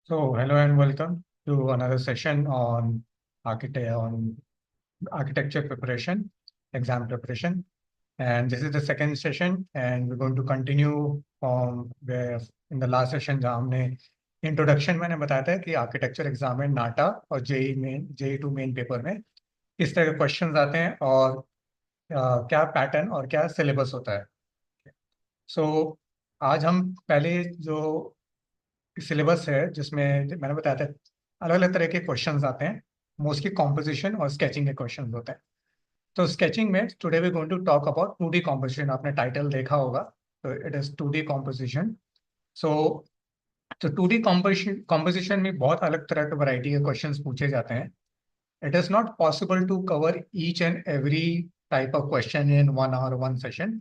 So, hello and welcome to another session on architecture preparation, exam preparation. And this is the second session, and we're going to continue from where in the last session जहाँ हमने introduction मैंने बताया था कि architecture exam में नाटा और JEE to main paper में किस तरह के क्वेश्चंस आते हैं और क्या पैटर्न और क्या सिलेबस होता है। सो आज हम पहले जो सिलेबस है जिसमें मैंने बताया था अलग अलग तरह के क्वेश्चंस आते हैं, मोस्टली कॉम्पोजिशन और स्केचिंग के क्वेश्चंस होते हैं। तो स्केचिंग में today we going to talk about 2D composition. आपने टाइटल देखा होगा, तो इट इज 2D कॉम्पोजिशन। सो तो 2D कॉम्पोजिशन में बहुत अलग तरह के वैरायटी के क्वेश्चंस पूछे जाते हैं। It is not possible to cover each and every type of question in 1 hour 1 session.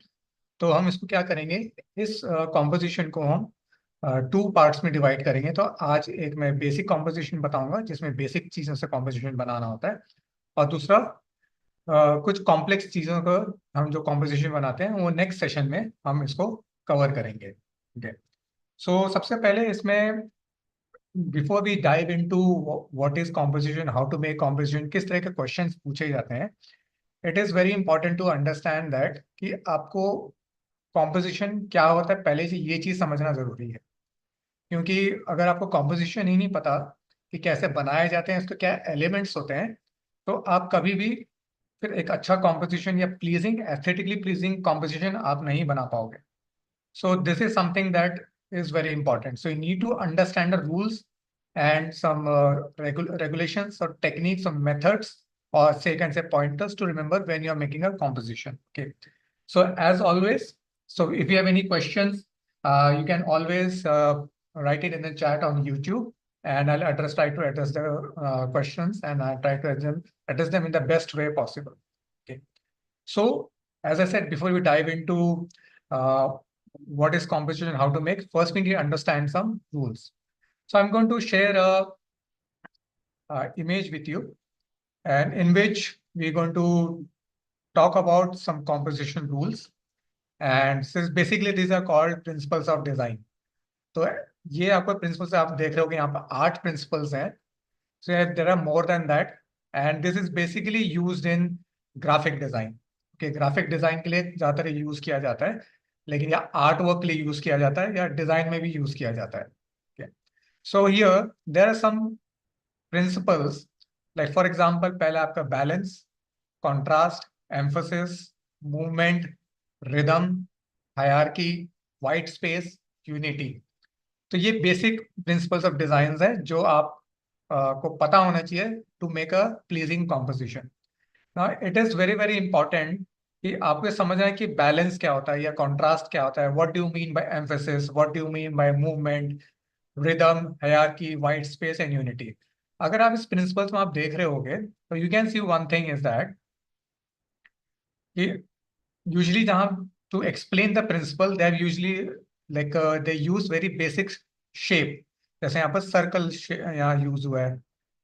तो हम इसको क्या करेंगे, इस कॉम्पोजिशन को हम 2 पार्ट्स में डिवाइड करेंगे। तो आज एक मैं बेसिक कॉम्पोजिशन बताऊंगा जिसमें बेसिक चीज़ों से कॉम्पोजिशन बनाना होता है, और दूसरा कुछ कॉम्प्लेक्स चीज़ों का हम जो कॉम्पोजिशन बनाते हैं वो नेक्स्ट सेशन में हम इसको कवर करेंगे। ठीक है। सो सबसे पहले इसमें before we dive into what is composition, how to make composition, किस तरह के क्वेश्चंस पूछे जाते हैं, it is very important to understand that कि आपको कॉम्पोजिशन क्या होता है पहले से ये चीज़ समझना ज़रूरी है। क्योंकि अगर आपको कॉम्पोजिशन ही नहीं पता कि कैसे बनाए जाते हैं, इसके क्या एलिमेंट्स होते हैं, तो आप कभी भी फिर एक अच्छा कॉम्पोजिशन या प्लीजिंग, एस्थेटिकली प्लीजिंग कॉम्पोजिशन आप नहीं बना पाओगे। So this is something that is very important. So you need to understand the rules and some regulations or techniques or methods, or say can say pointers to remember when you are making a composition. Okay. So as always, so if you have any questions, you can always write it in the chat on YouTube, and I'll try to address the questions, and I'll try to address them in the best way possible. Okay. So as I said, before we dive into uh, what is composition and how to make, first we need to understand some rules. So I'm going to share a image with you, and in which we're going to talk about some composition rules. And since basically these are called principles of design. तो ये आपको principles आप देख रहे हो कि यहाँ पर 8 प्रिंसिपल्स हैं। So there are more than that, and this is basically used in graphic design. Okay, graphic design के लिए ज़्यादातर यूज किया जाता है, लेकिन या आर्ट वर्क के लिए यूज किया जाता है या डिजाइन में भी यूज किया जाता है। Okay. So here there are some principles, like for example पहला आपका balance, contrast, emphasis, movement, rhythm, hierarchy, white space, unity. तो ये बेसिक प्रिंसिपल्स ऑफ डिजाइन है जो आप को पता होना चाहिए to make a pleasing composition. Now it is very very important कि आपको ये समझना है कि बैलेंस क्या होता है या कॉन्ट्रास्ट क्या होता है, what do you mean by emphasis, what do you mean by movement, rhythm, hierarchy, white space and unity. अगर आप इस प्रिंसिपल्स में आप देख रहे होगे तो you can see one thing is that कि यूजुअली जहाँ to explain the principle they have usually like they use very basic shape. जैसे यहाँ पर सर्कल यहाँ यूज हुआ है,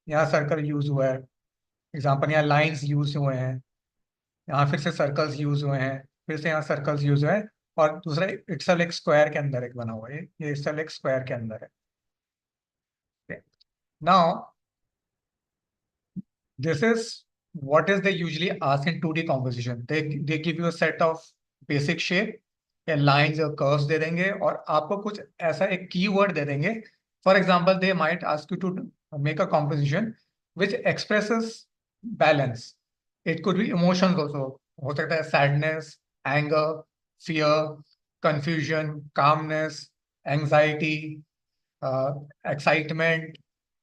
यहाँ सर्कल यूज हुआ है, एग्जाम्पल यहाँ लाइंस यूज हुए हैं, यहाँ फिर से सर्कल्स यूज हुए हैं, फिर से यहाँ सर्कल्स यूज हुए हैं, और दूसरा इट्सल एक स्क्वायर के अंदर एक बना हुआ है, ये इट्सल एक स्क्वायर के अंदर है। Now this is what is they usually ask in 2D composition. They give you a set of basic shape या lines or curves दे देंगे, और आपको कुछ ऐसा एक कीवर्ड दे देंगे। For example they might ask you to make a composition which expresses balance. It could be emotions also. हो सकता है sadness, anger, fear, confusion, calmness, anxiety, excitement,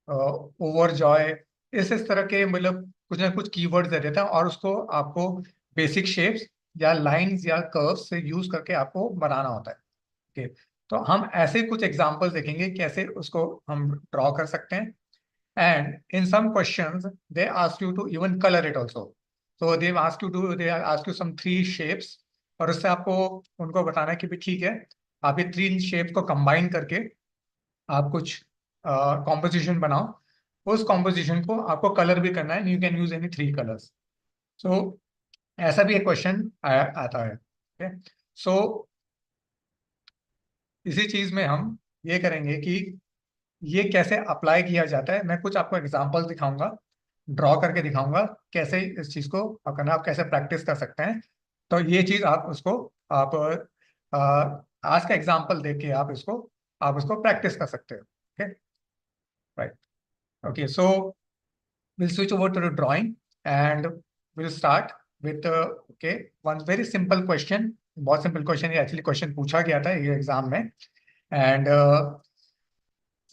over Joy, इस तरह के मतलब कुछ ना कुछ कीवर्ड्स दे देता है, और उसको आपको बेसिक शेप्स या लाइंस या कर्व्स से यूज करके आपको बनाना होता है। ओके, तो हम ऐसे कुछ एग्जांपल्स देखेंगे कैसे उसको हम ड्रॉ कर सकते हैं। And in some questions they ask you to even colour it also. तो they ask you some 3 shapes, और उससे आपको उनको बताना है कि भी ठीक है, आप ये 3 शेप्स को कंबाइन करके आप कुछ कॉम्पोजिशन बनाओ। उस कॉम्पोजिशन को आपको कलर भी करना है, you can use any 3 colours. So ऐसा भी एक क्वेश्चन आता है। सो इसी चीज में हम ये करेंगे कि ये कैसे अप्लाई किया जाता है, मैं कुछ आपको एग्जांपल दिखाऊंगा, ड्रॉ करके दिखाऊंगा कैसे इस चीज को करना, आप कैसे प्रैक्टिस कर सकते हैं। तो ये चीज आप उसको आप आ, आज का एग्जांपल देख के आप उसको प्रैक्टिस कर सकते हो। Okay, right. Okay, so we'll switch over to the drawing and we'll start with okay, one very simple question. बहुत सिंपल क्वेश्चन, ये एक्चुअली क्वेश्चन पूछा गया था ये एग्जाम में। And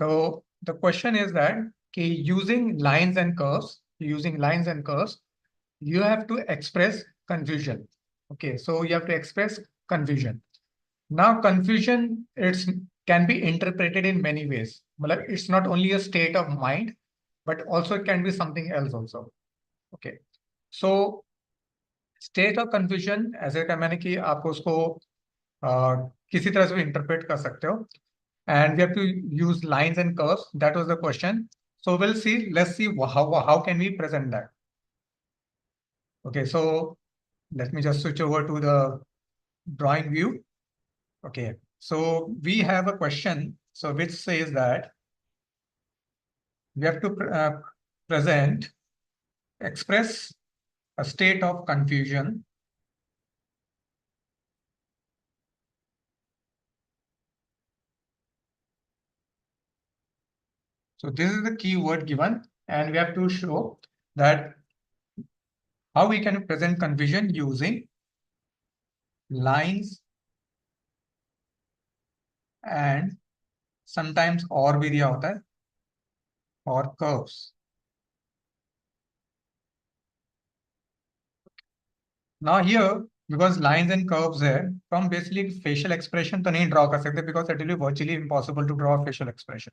so the question is that using lines and curves, you have to express confusion. Okay, so you have to express confusion. Now confusion, it's can be interpreted in many ways. मतलब it's not only a state of mind, but also it can be something else also. Okay, so state of confusion ऐसे का मैंने कि आप उसको किसी तरह से भी इंटरप्रेट कर सकते हो। And we have to use lines and curves, that was the question. So will see, let's see how can we present that. Okay, so let me just switch over to the drawing view. Okay, so we have a question so which says that we have to present, express a state of confusion. So this is the keyword given, and we have to show that how we can present confusion using lines and sometimes और भी दिया होता है और curves. Now here because lines and curves है तो हम basically facial expression तो नहीं draw कर सकते because it will be virtually impossible to draw a facial expression.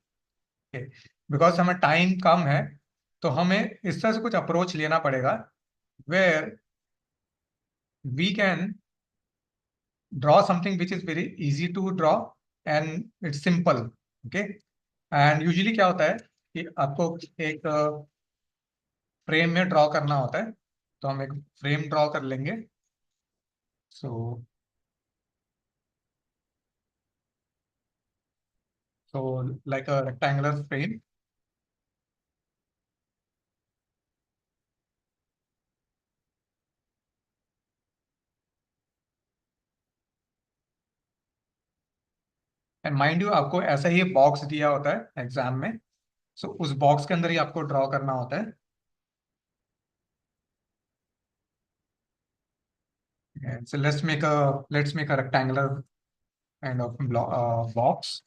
Okay. Because हमें time कम है तो हमें इस तरह से कुछ approach लेना पड़ेगा where we can draw something which is very easy to draw and it's simple. Okay, and usually क्या होता है कि आपको एक फ्रेम में ड्रॉ करना होता है, तो हम एक फ्रेम ड्रॉ कर लेंगे। So so like a rectangular frame. And mind you आपको ऐसा ही बॉक्स दिया होता है एग्जाम में, सो उस बॉक्स के अंदर ही आपको ड्रॉ करना होता है। So let's make a rectangular kind of box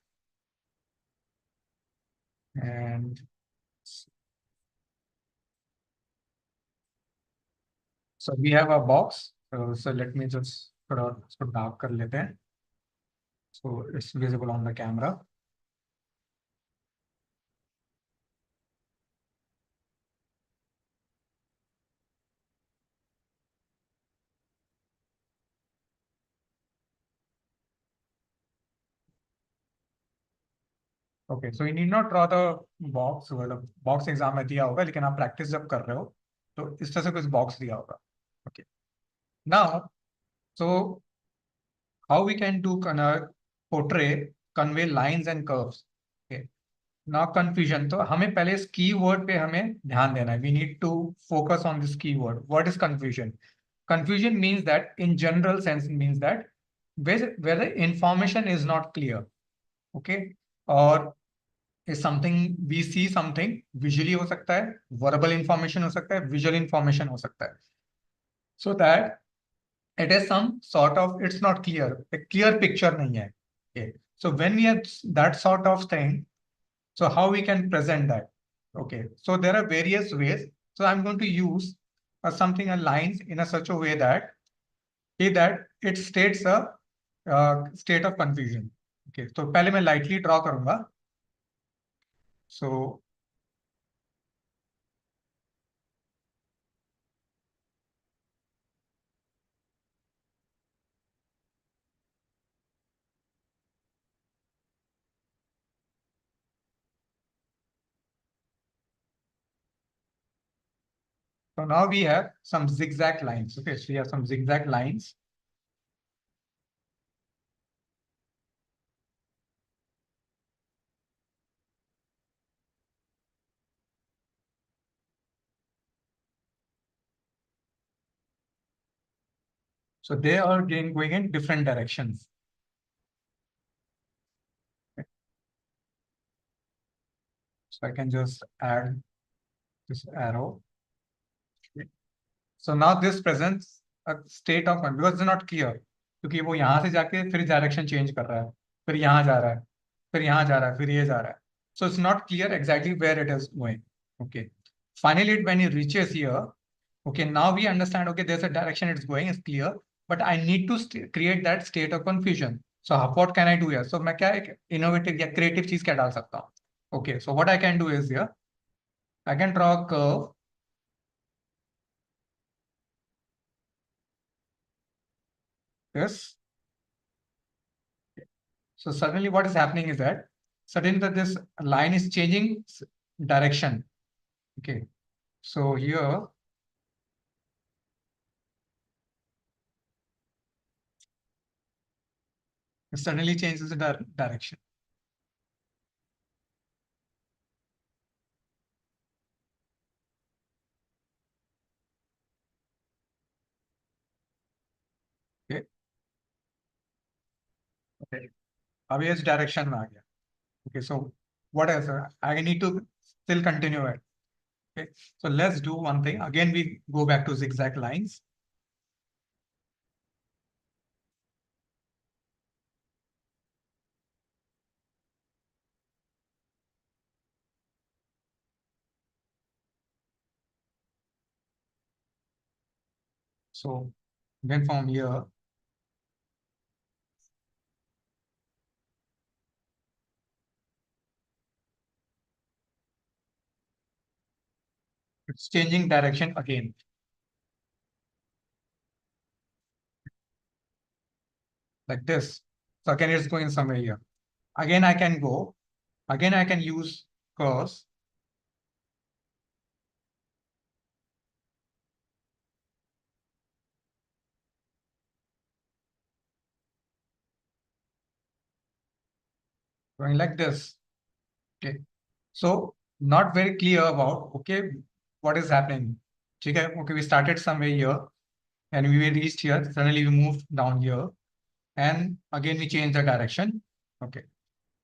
and so we have a box, so let me just थोड़ा इसको डार्क कर लेते हैं, so it's visible on the camera. Okay, so you need not draw the box, मतलब box exam में दिया होगा लेकिन आप प्रैक्टिस जब कर रहे हो तो इस तरह से कुछ बॉक्स दिया होगा। Okay, now so how we can do portray convey lines and curves. Okay, now confusion, तो हमें पहले इस कीवर्ड पे हमें ध्यान देना है। We need to focus on this keyword. What is confusion? Confusion means that in general sense means that where the information is not clear. Okay, और is something we see something visually हो सकता है, verbal information हो सकता है, visual information हो सकता है, so that it is some sort of, it's not clear, a clear picture नहीं है। Okay, so when we have that sort of thing, so how we can present that? Okay, so there are various ways, so I'm going to use something a lines in a such a way that it states a state of confusion. Okay, तो पहले मैं lightly draw करूंगा। So So now we have some zigzag lines. Okay, so we have some zigzag lines. So they are going in different directions. Okay. So I can just add this arrow. Okay. So now this presents a state of mind because it's not clear. क्योंकि वो यहाँ से जाके फिर direction change कर रहा है, फिर यहाँ जा रहा है, फिर यहाँ जा रहा है, फिर ये जा रहा है. So it's not clear exactly where it is going. Okay. Finally, when it reaches here, okay, now we understand, okay, there's a direction it's going, it's clear, but I need to create that state of confusion. So what can I do here? So मैं क्या एक innovative या creative चीज क्या डाल सकता हूँ? Okay, so what I can do is here, I can draw a curve. This. So suddenly what is happening is that suddenly that this line is changing direction. Okay. So here, it suddenly changes the direction. Okay. Okay. अब ये इस direction में आ गया. Okay. So what else? I need to still continue it. Okay. So let's do one thing. Again, we go back to zigzag lines. So then from here, it's changing direction again. Like this. So again, it's going somewhere here. Again, I can go. Again, I can use curves. Going like this. Okay. So not very clear about, okay, what is happening. Okay, we started somewhere here and we reached here. Suddenly we moved down here and again we change the direction. Okay.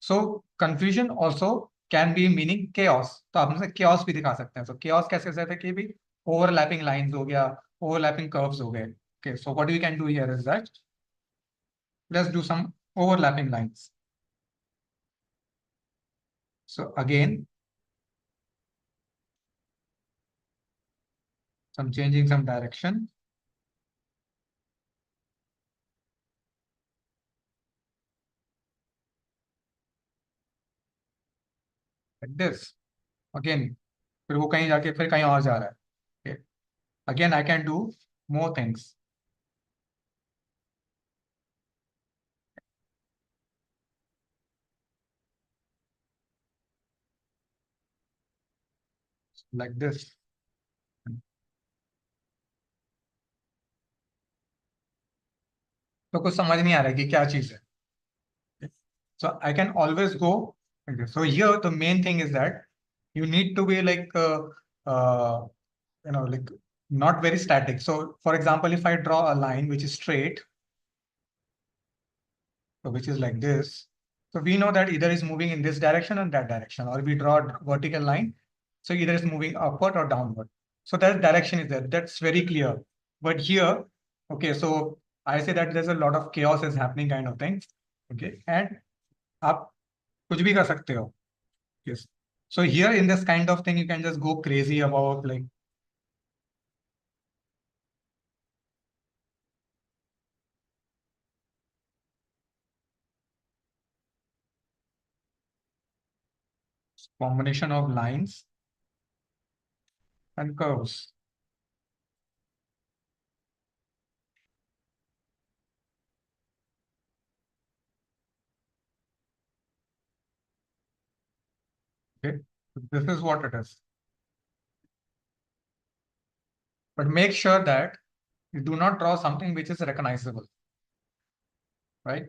So confusion also can be meaning chaos. तो आप मुझे chaos भी दिखा सकते हैं. So chaos कैसे कहते हैं कि भी overlapping lines हो गया, overlapping curves हो गए. Okay. So what we can do here is that let's do some overlapping lines. So again, some changing some direction. Like this. Again, फिर वो कहीं जाके फिर कहीं और जा रहा है. Okay. Again, I can do more things. Like this. तो कुछ समझ नहीं आ रहा है कि क्या चीज है. So I can always go. Okay. So here the main thing is that you need to be like like not very static. So for example, if I draw a line which is straight, so which is like this, so we know that either is moving in this direction or that direction, or we draw a vertical line, so either is moving upward or downward. So that direction is there. That's very clear. But here, okay, so I say that there's a lot of chaos is happening kind of thing. Okay, and आप कुछ भी कर सकते हो. Yes. So here in this kind of thing, you can just go crazy about like combination of lines and curves. Okay, so this is what it is. But make sure that you do not draw something which is recognizable, right?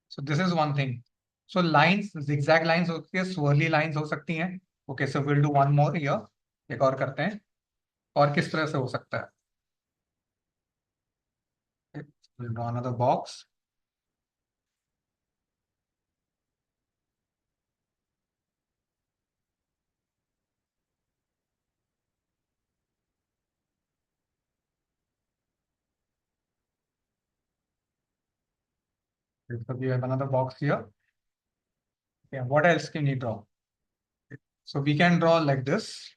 So this is one thing. So lines, zigzag lines होती है, swirly lines हो सकती हैं. Okay, so we'll do one more here. एक और करते हैं. और किस तरह से हो सकता है? We'll draw another box. So we have another box here. Yeah, what else can you draw? So we can draw like this.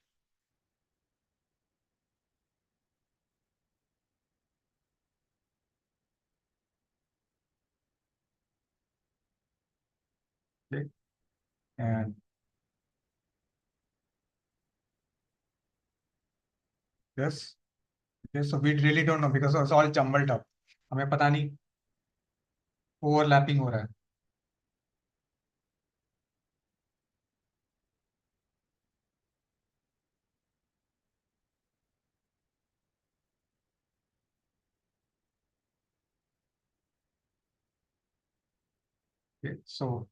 Okay. And this. Okay, so we really don't know because it's all jumbled up. हमें पता नहीं overlapping हो रहा है. Okay, so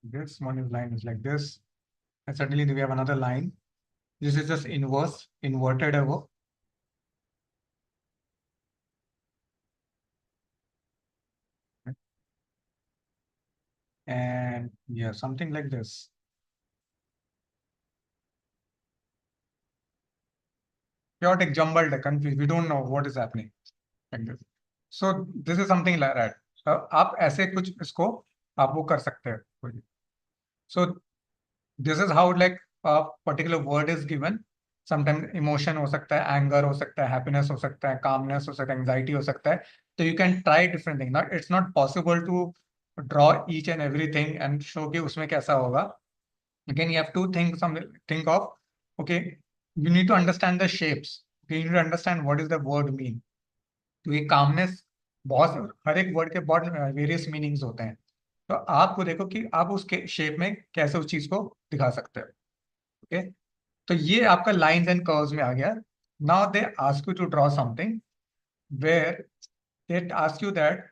this one is line is like this, and suddenly we have another line. This is just inverted over. And yeah, something like this. Chaotic, jumbled, confused. We don't know what is happening. Like this. So this is something like that. आप ऐसे कुछ इसको आप वो कर सकते हैं. So this is how like a particular word is given. Sometimes emotion हो सकता है, anger हो सकता है, happiness हो सकता है, calmness हो सकता है, anxiety हो सकता है. So you can try different things. Not it's not possible to draw each and everything and show कि उसमें कैसा होगा. Again, you have to think of, okay, you need to understand the shapes. Okay, you need to understand what is the word mean. तो ये calmness बहुत हर एक word के बहुत various meanings होते हैं. तो आपको देखो कि आप उसके shape में कैसे उस चीज को दिखा सकते हो. Okay, तो ये आपका lines and curves में आ गया. Now they ask you to draw something where they ask you that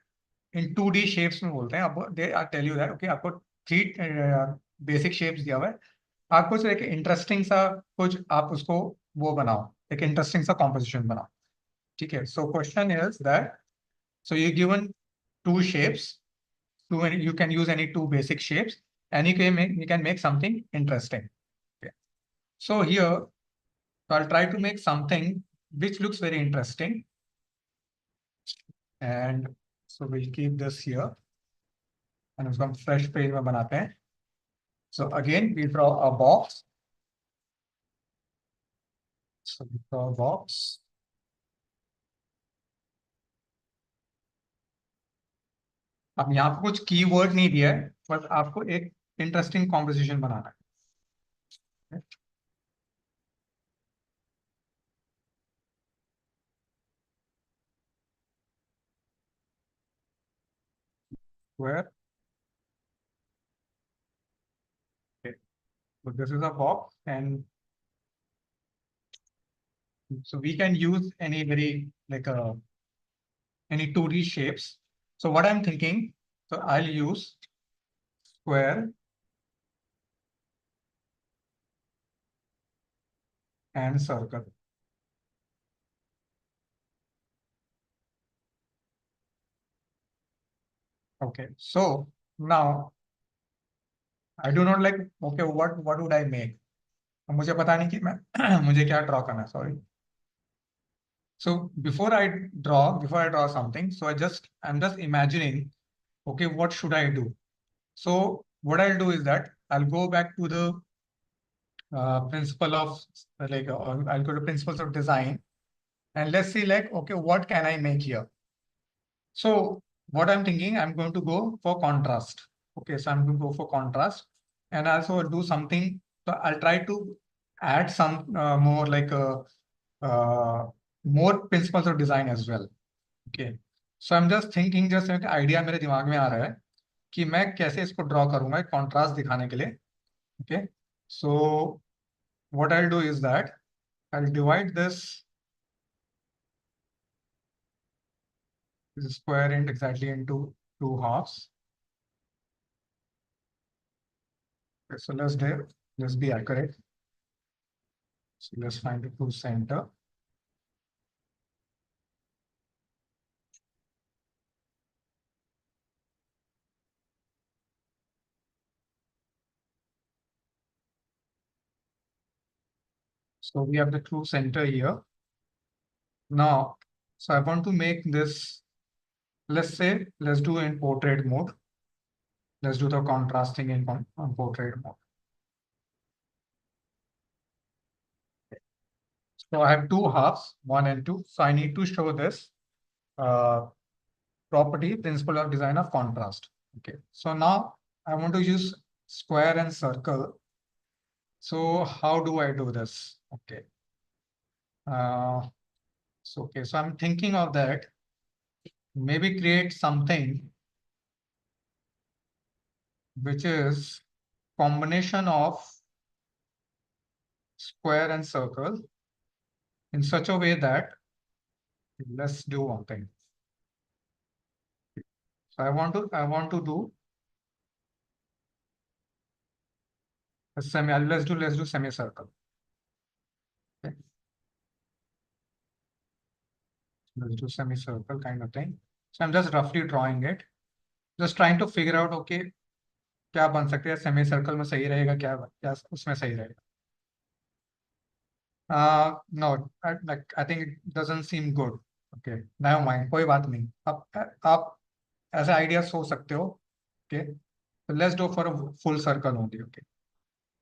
in 2D shapes में बोलते हैं. अब they tell you that okay आपको 3 basic shapes दिया हुआ है. आप कुछ एक इंटरेस्टिंग सा कुछ आप उसको वो बनाओ, एक इंटरेस्टिंग सा कॉम्पोजिशन बनाओ. ठीक है. So question is that so you given 2 shapes, you can use any 2 basic shapes and you can make something interesting. Okay. So here I'll try to make something which looks very interesting, and so we'll keep this here and उसको हम fresh page में बनाते हैं. So again we draw a box. So we draw a box. अब यहाँ पे कुछ keyword नहीं दिया है, बस आपको एक इंटरेस्टिंग कॉम्पोजिशन बनाना है. Square. Okay. So this is a box, and so we can use any very like any 2D shapes. So what I'm thinking, so I'll use square and circle. Okay. So now I do not like, okay, what would I make? अब मुझे पता नहीं कि मैं मुझे क्या draw करना है. Sorry. So before I draw something, so I'm just imagining, okay, what should I do? So what I'll do is that I'll go back to the principle of I'll go to principles of design, and let's see like, okay, what can I make here? So what I'm thinking, I'm going to go for contrast. Okay, so I'm going to go for contrast, and also do something. So I'll try to add some more like uh, more principles of design as well. Okay, so I'm just thinking, just एक idea मेरे दिमाग में आ रहा है कि मैं कैसे इसको ड्रॉ करूंगा कॉन्ट्रास्ट दिखाने के लिए. Okay, so what I'll do is that I'll divide this square int exactly into 2 halves. Okay, so let's be accurate. So let's find the true center. So we have the true center here. Now, so I want to make this, let's do in portrait mode. Let's do the contrasting in portrait mode. So I have two halves, 1 and 2. So I need to show this property, principle of design of contrast. Okay. So now I want to use square and circle. So how do I do this? Okay. So I'm thinking of that. Maybe create something which is combination of square and circle in such a way that, let's do one thing. So I want to do a semi, let's do semicircle. Okay. Let's do semicircle kind of thing. So I'm just roughly drawing it. Just trying to figure out, okay, क्या बन सकते हैं semi circle में सही रहेगा क्या उसमें सही रहेगा. No, I think it doesn't seem good. Okay, never mind, कोई बात नहीं. आप ऐसे आइडिया सोच सकते हो. Okay, so let's do for a full circle only. Okay,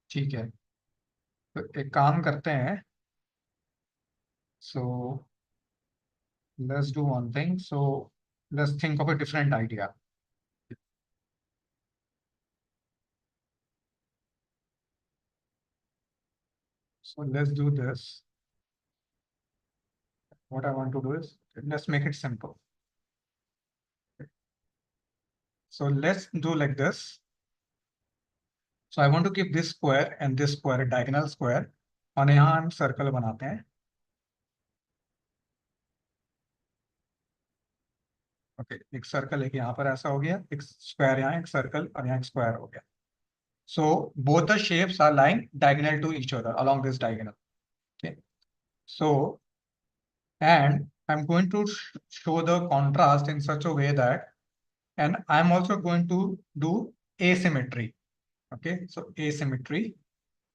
ठीक है. तो एक काम करते हैं. So let's do one thing. So let's think of a different idea. So let's do this. What I want to do is, let's make it simple. So let's do like this. So I want to keep this square and this square a diagonal square. और यहाँ हम circle बनाते हैं. Okay, एक circle एक यहाँ पर ऐसा हो गया, एक स्क्वायर यहाँ, एक सर्कल और यहाँ एक स्क्वायर हो गया. So both the shapes are lying diagonal to each other along this diagonal. Okay. So, and I'm going to show the contrast in such a way that, and I'm also going to do asymmetry. Okay, so asymmetry.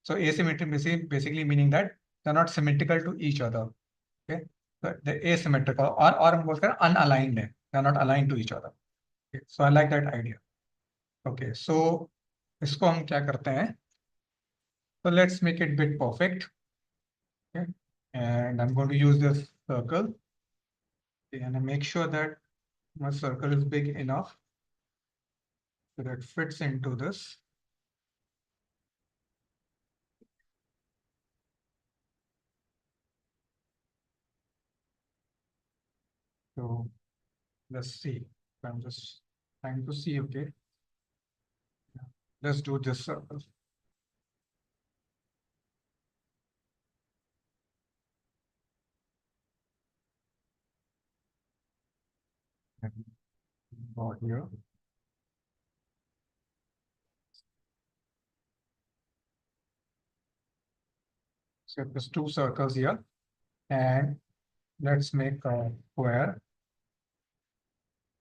So asymmetry basically meaning that they're not symmetrical to each other. Okay, so the asymmetrical or हम बोलते हैं unaligned है. They're not aligned to each other. Okay, so I like that idea. Okay, so इसको हम क्या करते हैं? So let's make it bit perfect. Okay, and I'm going to use this circle. Okay, and I make sure that my circle is big enough so that fits into this. So let's see. I'm just trying to see. Okay, let's do this circle. About here. So there's two circles here, and let's make a square.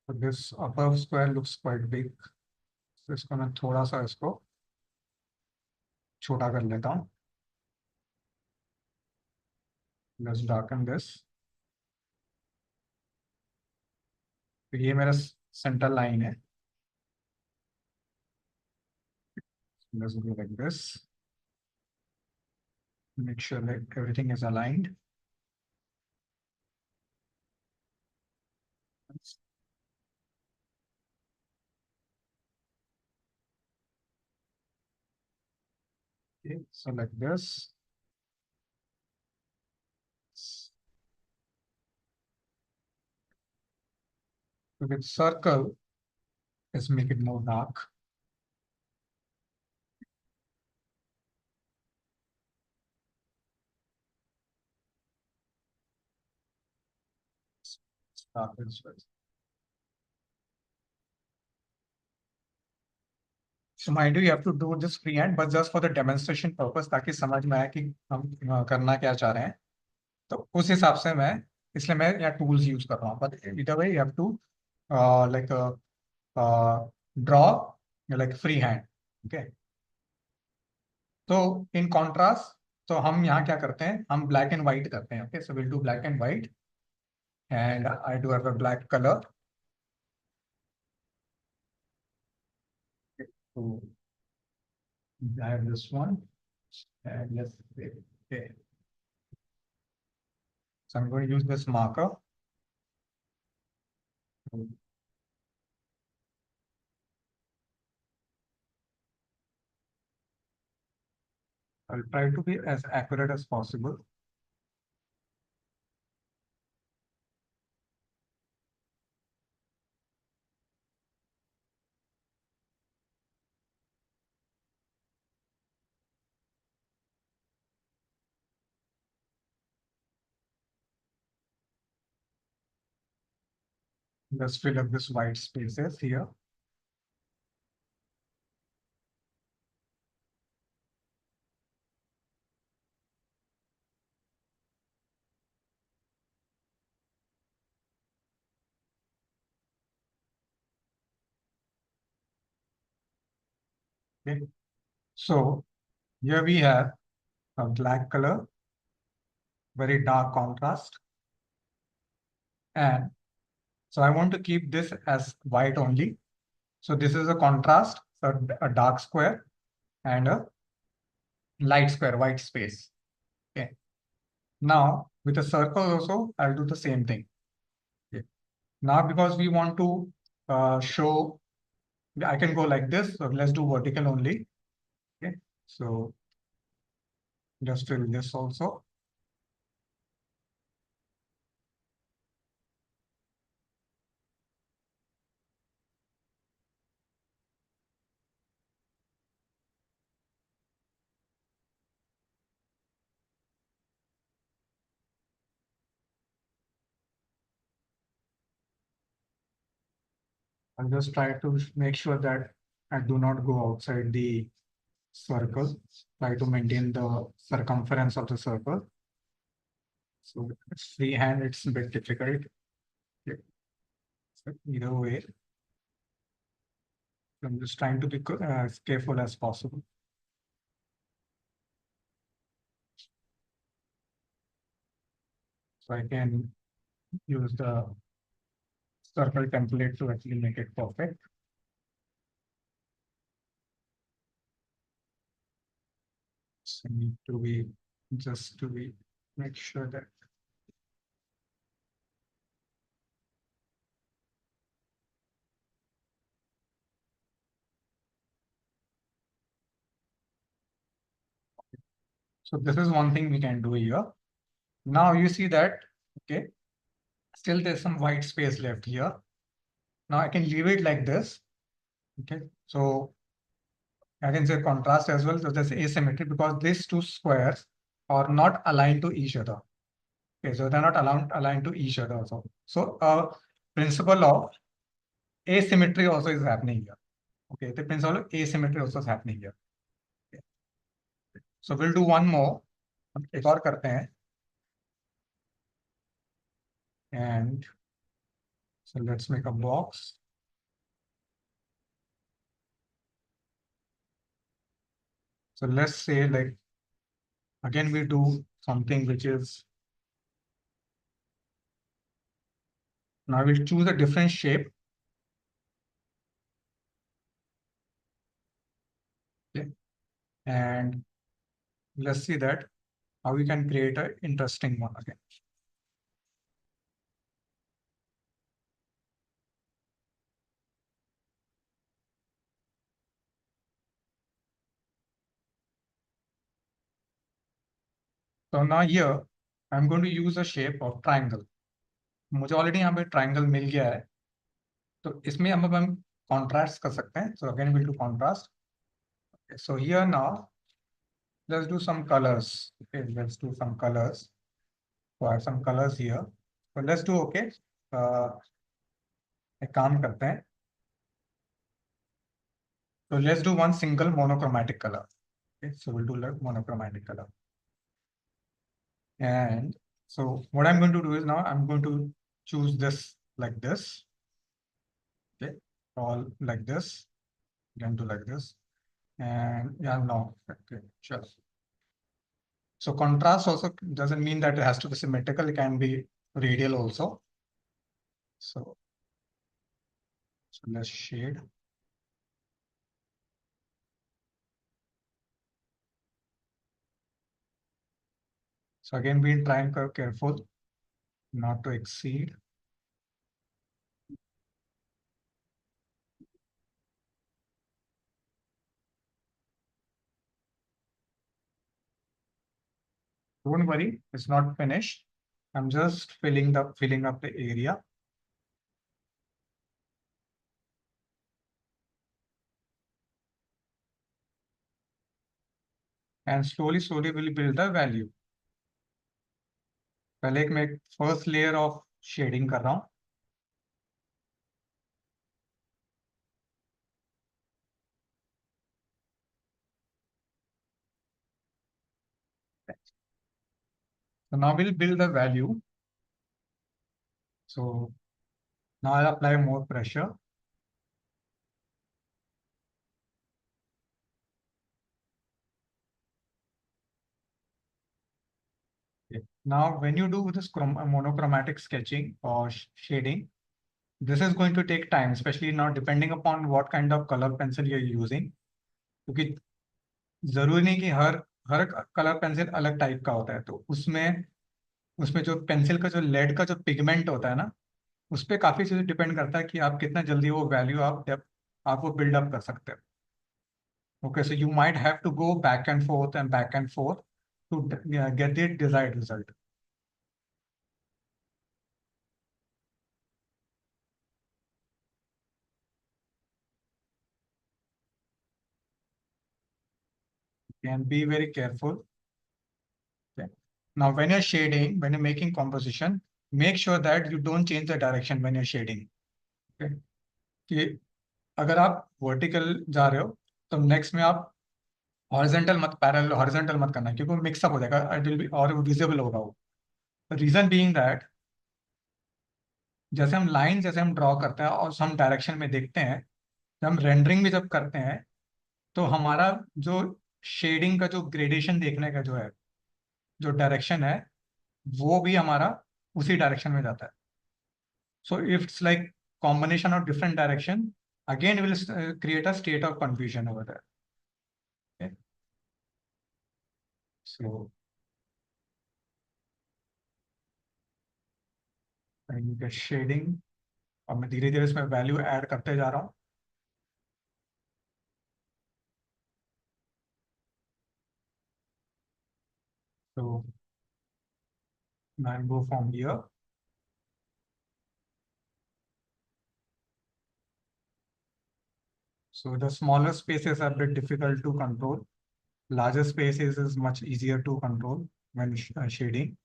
So this above square looks quite big. So इसको मैं थोड़ा सा इसको छोटा कर लेता हूँ. Let's darken this. तो ये मेरा सेंटर लाइन है. Let's do like this. Make sure that everything is aligned. Okay, so like this. So with circle, let's make it more dark. Dark as well. So mind you have to do this freehand, but just for the demonstration purpose, ताकि समझ में आए कि हम करना क्या चाह रहे हैं. तो उस हिसाब से मैं इसलिए मैं यहाँ tools use कर रहा हूँ. But either way, you have to like draw like freehand. Okay. So in contrast, तो हम यहाँ क्या करते हैं, हम ब्लैक एंड व्हाइट करते हैं. Okay, so will do black and white and I do have a black color. So I have this one and let's say, okay. So I'm going to use this marker. I'll try to be as accurate as possible. Let's fill up this white spaces here. Okay. So here we have a black color, very dark contrast. And so I want to keep this as white only. So this is a contrast, so a dark square and a light square, white space. Okay. Now with a circle also, I'll do the same thing. Okay. Now because we want to show, I can go like this. So let's do vertical only. Okay. So just fill this also. I'll just try to make sure that I do not go outside the circle. Try to maintain the circumference of the circle. So it's freehand, it's a bit difficult. Okay. So either way, I'm just trying to be as careful as possible. So I can use the circle template to actually make it perfect. So need to be just to be make sure that so this is one thing we can do here. Now you see that, okay, still there's some white space left here. Now I can leave it like this. Okay, so I can say contrast as well. So there's asymmetry because these two squares are not aligned to each other. Okay, so they're not aligned to each other also. So principle of asymmetry also is happening here. Okay, the principle of asymmetry also is happening here. Okay. So we'll do one more. एक और करते हैं. And so let's make a box. So let's say like, again, we do something which is, now we'll choose a different shape. Okay. And let's see that how we can create an interesting one again. So now here, I'm going to use a shape of triangle. मुझे already यहाँ पे triangle मिल गया है. तो इसमें हम contrast कर सकते हैं. So again, we'll do contrast. Okay, so here now, let's do some colors. Okay, let's do some colors. So I have some colors here. So let's do, okay. एक काम करते हैं. So let's do one single monochromatic color. Okay, so we'll do like monochromatic color. And so what I'm going to do is now I'm going to choose this like this. Okay, all like this. Then do like this. And yeah, no. Okay, sure. So contrast also doesn't mean that it has to be symmetrical, it can be radial also. So let's shade. So again, we'll try and be careful not to exceed. Don't worry, it's not finished. I'm just filling up the area. And slowly we'll build the value. पहले एक मैं first layer of shading कर रहा हूँ. So now we'll build the value. So now I'll apply more pressure. Okay. Now, when you do this monochromatic sketching or shading, this is going to take time, especially now depending upon what kind of color pencil you're using. क्योंकि जरूरी नहीं कि हर colour pencil अलग type का होता है, तो उसमें उसमें जो पेंसिल का जो लेड का जो पिगमेंट होता है ना, उस पर काफी चीजें डिपेंड करता है कि आप कितना जल्दी वो वैल्यू आप वो बिल्डअप कर सकते हो. Okay, so you might have to go back and forth to get the desired result. And be very careful. Okay. Now, when you're shading, when you're making composition, make sure that you don't change the direction when you're shading. Okay. कि अगर आप vertical जा रहे हो तो next में आप horizontal मत पैरेलल हॉरिजॉन्टल मत करना, क्योंकि वो मिक्सअप हो जाएगा, इट विल बी और विजिबल होगा वो. रीजन बीइंग दैट जैसे हम ड्रॉ करते हैं और हम डायरेक्शन में देखते हैं, जब हम रेंडरिंग भी जब करते हैं, तो हमारा जो शेडिंग का जो ग्रेडेशन देखने का जो है, जो डायरेक्शन है, वो भी हमारा उसी डायरेक्शन में जाता है. So if it's like combination of different direction, again will create a state of confusion over that. So shading, और मैं धीरे धीरे इसमें वैल्यू ऐड करते जा रहा हूँ. So now go from here. So the smaller spaces are a bit difficult to control. Larger spaces is much easier to control when shading.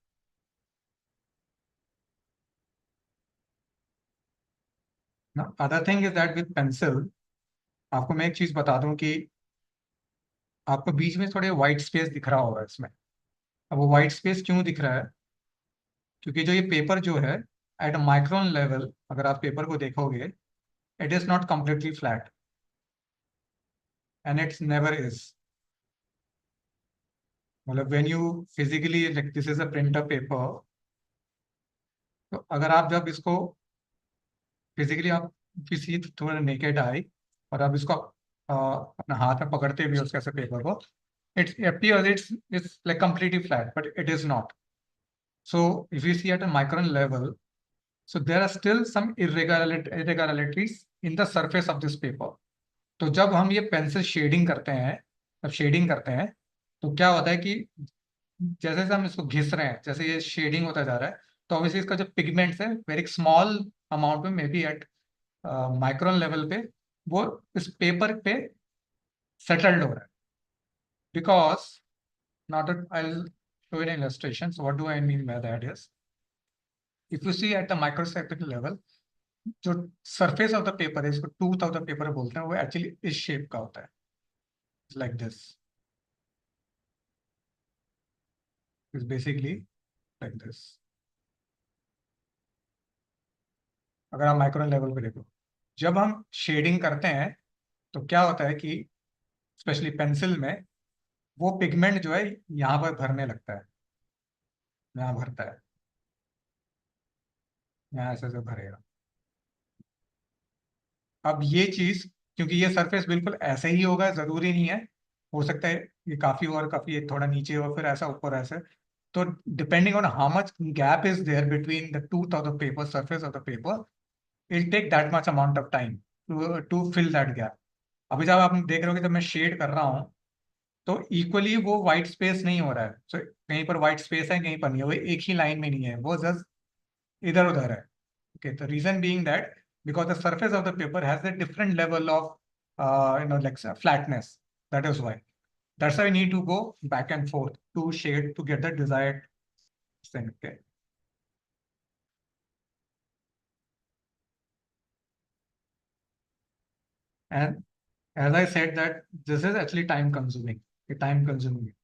Now, other thing is that with pencil, आपको मैं एक चीज बता दूं कि आपको बीच में थोड़े व्हाइट स्पेस दिख रहा होगा इसमें. अब वो व्हाइट स्पेस क्यों दिख रहा है? क्योंकि जो ये पेपर जो है, एट माइक्रोन लेवल अगर आप पेपर को देखोगे, it is not completely flat, and it's never is. मतलब when you physically, like this is a printer paper, तो अगर आप जब इसको फिजिकली आप किसी थोड़ा नेकेड आई और आप इसको अपना हाथ में पकड़ते भी हो उसके ऐसे पेपर को, it's appears it's like completely flat, but it is not. So if you see at a micron level, so there are still some irregularities in the surface of this paper. तो जब हम ये pencil shading करते हैं, जब shading करते हैं, तो क्या होता है कि जैसे जैसे हम इसको घिस रहे हैं, जैसे ये शेडिंग होता जा रहा है, तो ऑब्वियसली इसका जो पिगमेंट्स है वेरी स्मॉल अमाउंट में, maybe at micron level पे, वो इस पेपर पे सेटल्ड हो रहा है. Because not I show an illustration. So what do I mean by that is, if you see at the microscopic level, जो surface of the paper है, इसको tooth of the paper बोलते हैं, वो actually इस shape का होता है, like this. It's basically like this. अगर आप माइक्रोन लेवल पे देखो, जब हम शेडिंग करते हैं तो क्या होता है कि स्पेशली पेंसिल में, वो पिगमेंट जो है यहाँ पर भरने लगता है, यहाँ भरता है, यहाँ ऐसे से भरेगा। अब ये चीज, क्योंकि ये सरफेस बिल्कुल ऐसे ही होगा जरूरी नहीं है, हो सकता है ये काफी और काफी थोड़ा नीचे हो, फिर ऐसा ऊपर ऐसे। तो depending on how much gap is there between the tooth of the paper, surface of the paper, it take that much amount of time to fill that gap. अभी जब आप देख रहे हो कि जब मैं शेड कर रहा हूँ, तो इक्वली वो व्हाइट स्पेस नहीं हो रहा है। So, कहीं पर व्हाइट स्पेस है, कहीं पर नहीं है, वो एक ही लाइन में नहीं है, वो जस्ट इधर उधर है। Okay, the reason being that because the surface of the paper has a different level of like flatness. That is why. That's why we need to go back and forth to shade to get the desired thing. Okay. And as I said that this is actually time consuming. ये time consuming है।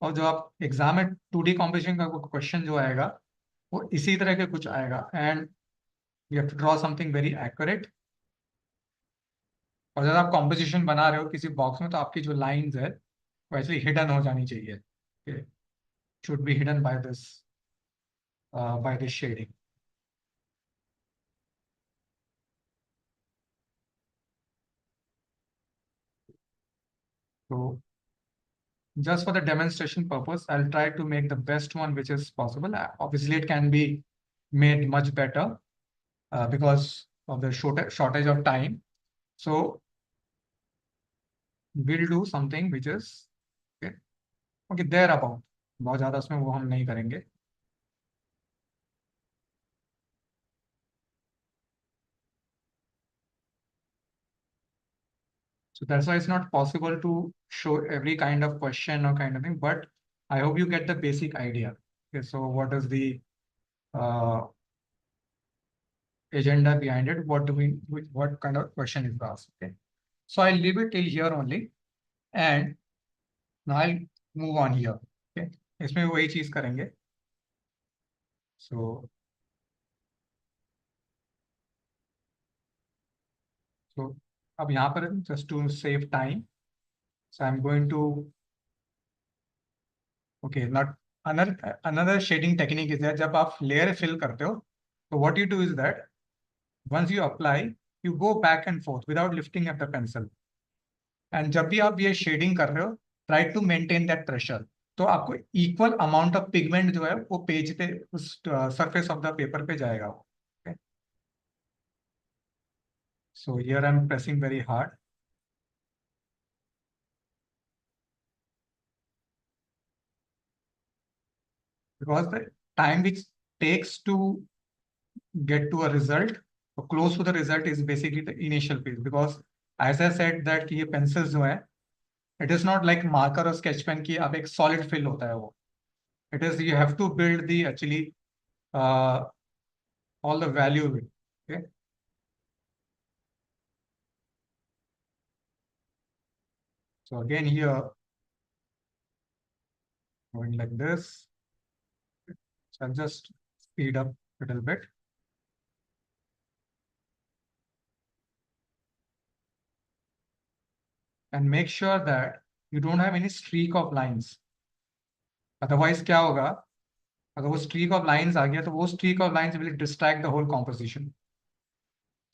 और जो आप exam में 2D composition का question जो आएगा, वो इसी तरह के कुछ आएगा, and you have to draw something very accurate. और जब आप कॉम्पोजिशन बना रहे हो किसी बॉक्स में, तो आपकी जो लाइंस है वो एक्चुअली हिडन हो जानी चाहिए, should be hidden by this shading. So just for the demonstration purpose, I'll try to make the best one which is possible. Obviously, it can be made much better because of the shortage of time. So we'll do something which is okay, okay there about. बहुत ज़्यादा उसमें वो हम नहीं करेंगे। So that's why it's not possible to show every kind of question or kind of thing, but I hope you get the basic idea. Okay, so what is the uh, agenda behind it? What do what kind of question is asked? Okay. So I'll leave it till here only, and now I'll move on here. Okay. इसमें वही चीज करेंगे. So so अब यहाँ पर just to save time, so I'm going to okay not another shading technique is that जब आप layer fill करते हो, so what you do is that once you apply, you go back and forth without lifting up the pencil. And जब भी आप ये shading कर रहे हो, try to maintain that pressure. तो आपको इक्वल अमाउंट ऑफ पिगमेंट जो है वो पेज पे, उस सरफेस ऑफ द पेपर पे जाएगा। So here I am pressing very hard because the time which takes to get to a result or close to the result is basically the initial phase, because as I said that कि ये pencils जो है, it is not like marker और sketch pen की अब एक solid fill होता है वो, it is you have to build the actually uh, all the value of it. Okay. So again here, going like this. So I'll just speed up a little bit. And make sure that you don't have any streak of lines. Otherwise क्या होगा, अगर वो streak of lines आ गया, तो वो streak of lines will distract the whole composition.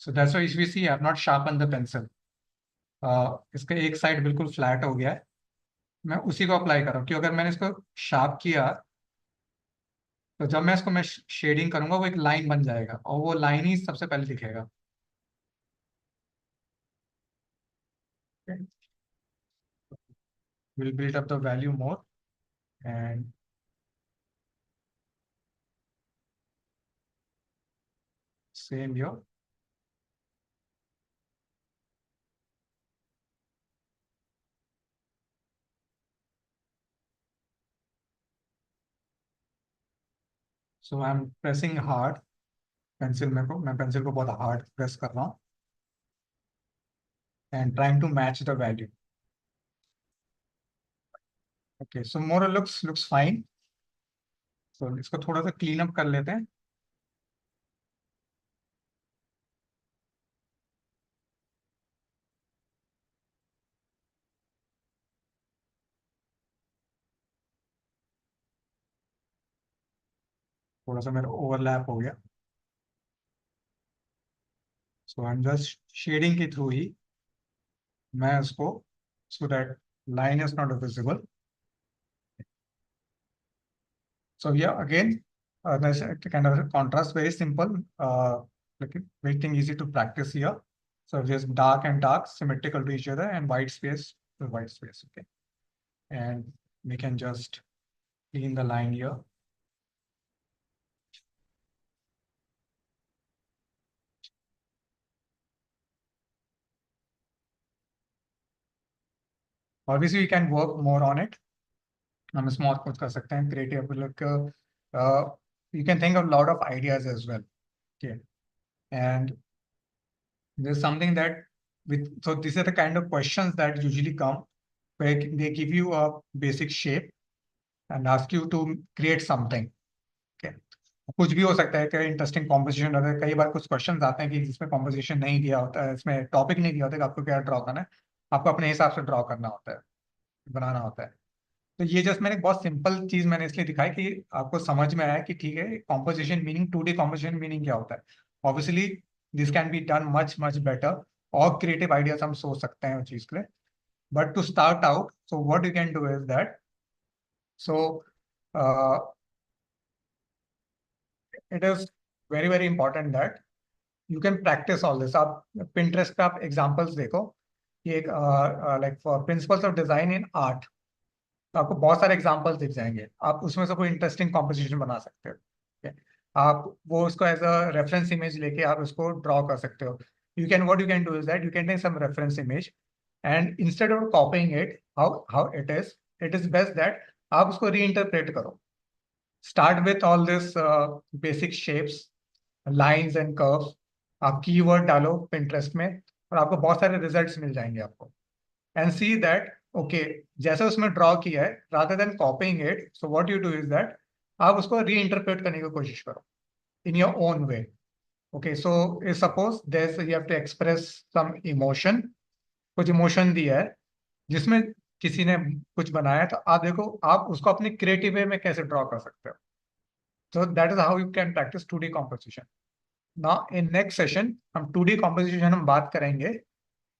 So that's why if you see I have not sharpened the pencil. इसका एक side बिल्कुल फ्लैट हो गया है, मैं उसी को अप्लाई कर रहा हूँ, क्योंकि अगर मैंने इसको शार्प किया, तो जब मैं इसको मैं शेडिंग करूंगा, वो एक लाइन बन जाएगा और वो लाइन ही सबसे पहले दिखेगा। Okay. We'll build up the value more, and same here. So I'm pressing hard pencil में को मैं पेंसिल को बहुत हार्ड प्रेस कर रहा हूँ and trying to match the value. Okay, so more looks fine. So इसको थोड़ा सा क्लीन अप कर लेते हैं। थोड़ा सा मेरा ओवरलैप हो गया, सो आई एम जस्ट शेडिंग के थ्रू ही मैं उसको, so that line is not visible. So yeah, again, there's a kind of contrast, very simple, like very thing easy to practice here. So just dark and dark symmetrical to each other, and white space to white space. Okay, and we can just clean the line here. Obviously, we can work more on it. हम इसमें और कुछ कर सकते हैं, creative, like you can think of a lot of ideas as well. Okay, and there's something that so these are the kind of questions that usually come where they give you a basic shape and ask you to create something. Okay, कुछ भी हो सकता है, कई interesting composition होता है, कई बार कुछ क्वेश्चंस आते हैं कि जिसमें कॉम्पोजिशन नहीं दिया होता है, इसमें टॉपिक नहीं दिया होता है कि आपको क्या ड्रॉ करना है, आपको अपने हिसाब से ड्रॉ करना होता है, बनाना होता है। तो ये जस्ट मैंने बहुत सिंपल चीज मैंने इसलिए दिखाई कि आपको समझ में आया कि ठीक है, composition meaning, 2D composition meaning क्या होता है। Obviously this can be done much much better, और क्रिएटिव आइडियाज हम सोच सकते हैं उस चीज के लिए। But to start out, so what you can do is that, so it is very very important that you can practice all this. आप Pinterest पे आप examples देखो, ये एक like for principles of design in art, तो आपको बहुत सारे एग्जाम्पल्स दिख जाएंगे, आप उसमें से कोई इंटरेस्टिंग कॉम्पोजिशन बना सकते हो। Okay? आप वो उसको एज अ रेफरेंस इमेज लेके आप उसको ड्रॉ कर सकते हो। You can, what you can do is that you can take some reference image and instead of copying it, how it is best that आप उसको रीइंटरप्रेट करो। Start with all this basic shapes, lines and curves, आप keyword डालो Pinterest में और आपको बहुत सारे रिजल्ट्स मिल जाएंगे आपको। एंड सी दैट ओके, जैसे उसमें ड्रॉ किया है, rather than copying it, so what you do is that आप उसको रीइंटरप्रेट करने की कोशिश करो in your own way. Okay, so suppose there you have to express some emotion, कुछ इमोशन दिया है जिसमें किसी ने कुछ बनाया है, तो आप देखो आप उसको अपनी क्रिएटिव वे में कैसे ड्रॉ कर सकते हो। So that is how you can practice 2D composition. Now in next session हम 2D कॉम्पोजिशन हम बात करेंगे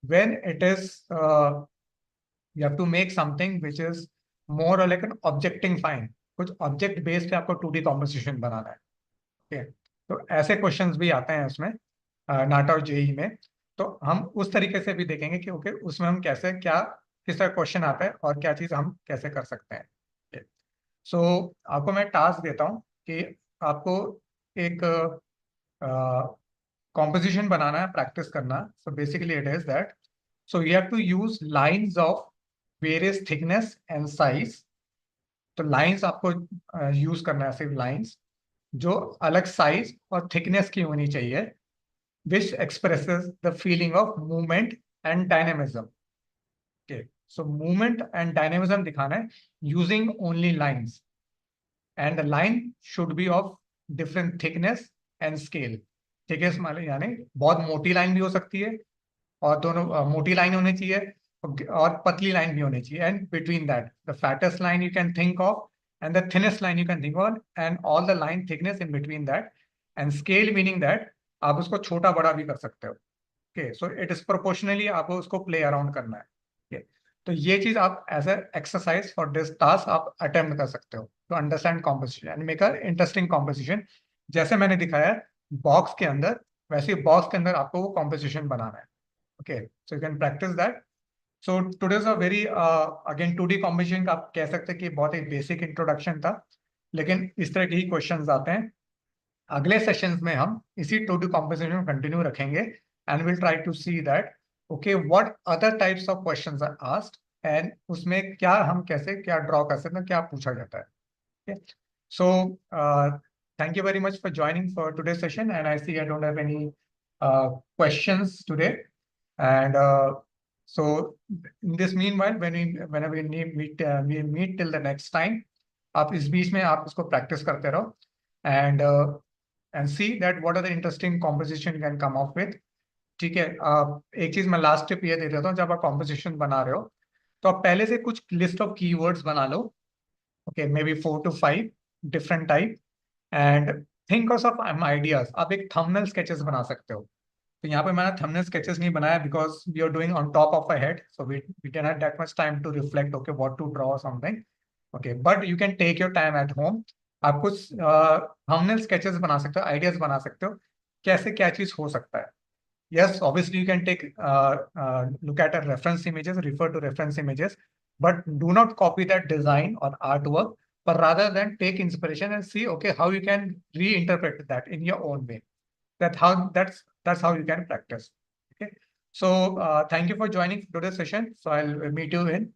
when it is you have to make something which is more or like an objecting fine, कुछ object based पे आपको 2D composition बनाना है। ठीक है, तो ऐसे क्वेश्चंस भी आते हैं उसमें, नाटा और जेई में। तो हम उस तरीके से भी देखेंगे कि ओके उसमें हम कैसे, क्या किस तरह क्वेश्चन आता है और क्या चीज हम कैसे कर सकते हैं। सो आपको मैं टास्क देता हूँ कि आपको एक कॉम्पोजिशन बनाना है, प्रैक्टिस करना। So basically it is that, so you have to use lines of various thickness and size। तो लाइंस आपको यूज करना है, सिर्फ लाइंस जो अलग साइज और थिकनेस की होनी चाहिए, which expresses the feeling of movement and dynamism. Okay, so movement and dynamism दिखाना है using only lines, and the line should be of different thickness and scale. Thickness माने यानी बहुत मोटी लाइन भी हो सकती है, और दोनों मोटी लाइन होनी चाहिए और पतली लाइन भी होनी चाहिए, and between that the fattest line you can think of and the thinnest line you can think of, and all the line thickness in between that, and scale meaning that आप उसको छोटा बड़ा भी कर सकते हो। Okay, so it is proportionally आपको उसको प्ले अराउंड करना है। ओके, तो ये चीज आप as a exercise for this task आप अटेम्प्ट कर सकते हो to understand composition and make a interesting composition. जैसे मैंने दिखाया बॉक्स के अंदर, वैसे बॉक्स के अंदर आपको वो कॉम्पोजिशन बनाना है। Okay, so you can practice that. So today's a very again 2D combination का आप कह सकते हैं कि बहुत ही बेसिक इंट्रोडक्शन था, लेकिन इस तरह के ही क्वेश्चंस आते हैं। अगले सेशंस में हम इसी 2D कॉम्बिनेशन कंटिन्यू रखेंगे and will try to see that okay what other types of questions are asked, एंड उसमें क्या हम कैसे क्या ड्रॉ कर सकते हैं, क्या पूछा जाता है। Okay, so thank you very much for joining for today's session, and I see I don't have any questions today. And so in this meanwhile, whenever we meet till the next time, आप इस बीच में आप उसको practice करते रहो, and see that what are the interesting composition you can come up with। ठीक है, एक चीज मैं लास्ट टिप ये दे देता हूँ, जब आप composition बना रहे हो तो आप पहले से कुछ लिस्ट ऑफ कीवर्ड्स बना लो। Okay, maybe 4 to 5 different type, and think of some ideas. आप एक thumbnail sketches बना सकते हो. तो यहाँ पे मैंने thumbnail sketches नहीं बनाया because we are doing on top of our head, so we didn't have that much time to reflect, okay, what to draw or something. Okay, but you can take your time at home. आप कुछ thumbnail sketches बना सकते हो, ideas बना सकते हो, कैसे क्या चीज हो सकता है. Yes, obviously you can take look at a reference images, refer to reference images, but do not copy that design or artwork, but rather than take inspiration and see, okay, how you can reinterpret that in your own way. That's how you can practice. Okay. So thank you for joining today's session. So I'll meet you in